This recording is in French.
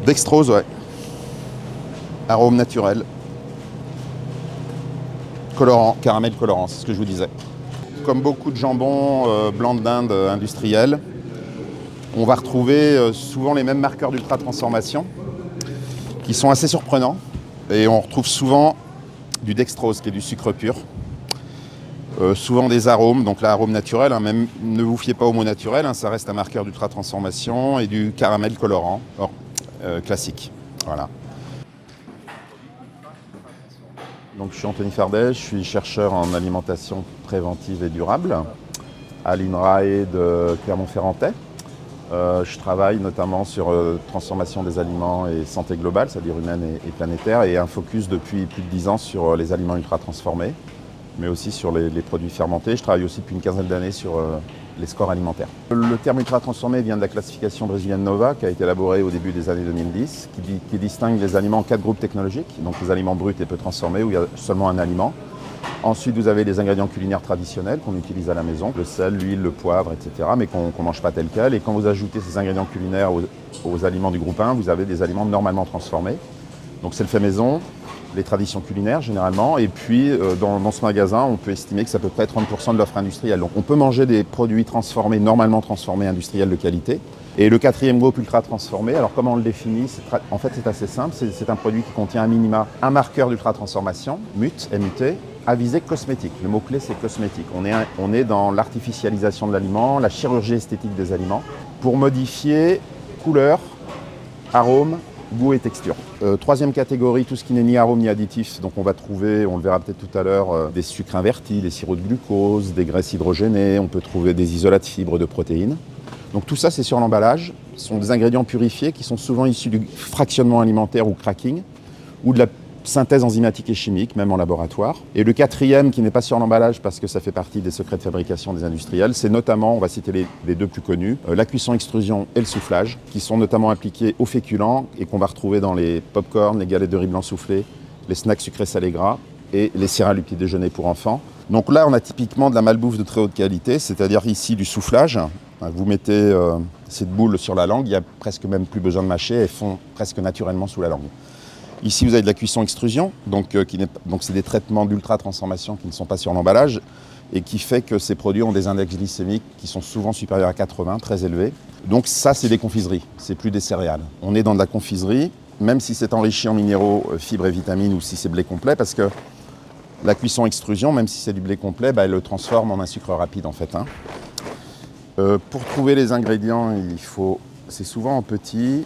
Dextrose, ouais. Arôme naturel. Colorant, caramel colorant, c'est ce que je vous disais. Comme beaucoup de jambons blanc d'Inde industriels, on va retrouver souvent les mêmes marqueurs d'ultra-transformation qui sont assez surprenants. Et on retrouve souvent du dextrose, qui est du sucre pur. Souvent des arômes, donc l'arôme naturel, hein, même ne vous fiez pas au mot naturel, hein, ça reste un marqueur d'ultra-transformation, et du caramel colorant, classique. Voilà. Donc, je suis Anthony Fardet, je suis chercheur en alimentation préventive et durable à l'INRAE de Clermont-Ferrand. Je travaille notamment sur transformation des aliments et santé globale, c'est-à-dire humaine et planétaire, et un focus depuis plus de 10 ans sur les aliments ultra transformés, mais aussi sur les produits fermentés. Je travaille aussi depuis une quinzaine d'années sur les scores alimentaires. Le terme ultra transformé vient de la classification brésilienne NOVA qui a été élaborée au début des années 2010, qui distingue les aliments en 4 groupes technologiques, donc les aliments bruts et peu transformés où il y a seulement un aliment. Ensuite, vous avez les ingrédients culinaires traditionnels qu'on utilise à la maison, le sel, l'huile, le poivre, etc., mais qu'on ne mange pas tel quel. Et quand vous ajoutez ces ingrédients culinaires aux aliments du groupe 1, vous avez des aliments normalement transformés. Donc c'est le fait maison, les traditions culinaires généralement, et puis dans ce magasin, on peut estimer que c'est à peu près 30% de l'offre industrielle. Donc on peut manger des produits transformés, normalement transformés, industriels de qualité. Et le 4e groupe ultra transformé, alors comment on le définit? En fait, c'est assez simple, c'est un produit qui contient à minima un marqueur d'ultra transformation, MUT, MUT, à visée cosmétique. Le mot-clé, c'est cosmétique. On est dans l'artificialisation de l'aliment, la chirurgie esthétique des aliments, pour modifier couleur, arôme, goût et texture. 3e catégorie, tout ce qui n'est ni arôme ni additif. Donc on va trouver, on le verra peut-être tout à l'heure, des sucres invertis, des sirops de glucose, des graisses hydrogénées, on peut trouver des isolats de fibres, de protéines. Donc tout ça, c'est sur l'emballage. Ce sont des ingrédients purifiés qui sont souvent issus du fractionnement alimentaire ou cracking, ou de la synthèse enzymatique et chimique, même en laboratoire. Et le 4e, qui n'est pas sur l'emballage parce que ça fait partie des secrets de fabrication des industriels, c'est notamment, on va citer les 2 plus connus, la cuisson-extrusion et le soufflage, qui sont notamment appliqués aux féculents et qu'on va retrouver dans les pop-corn, les galettes de riz blanc soufflé, les snacks sucrés salés gras et les céréales du petit déjeuner pour enfants. Donc là, on a typiquement de la malbouffe de très haute qualité, c'est-à-dire ici du soufflage. Vous mettez cette boule sur la langue, il n'y a presque même plus besoin de mâcher, elles font presque naturellement sous la langue. Ici, vous avez de la cuisson-extrusion, donc c'est des traitements d'ultra-transformation qui ne sont pas sur l'emballage et qui fait que ces produits ont des index glycémiques qui sont souvent supérieurs à 80, très élevés. Donc ça, c'est des confiseries, c'est plus des céréales. On est dans de la confiserie, même si c'est enrichi en minéraux, fibres et vitamines ou si c'est blé complet, parce que la cuisson-extrusion, même si c'est du blé complet, elle le transforme en un sucre rapide en fait. Pour trouver les ingrédients, c'est souvent en petit.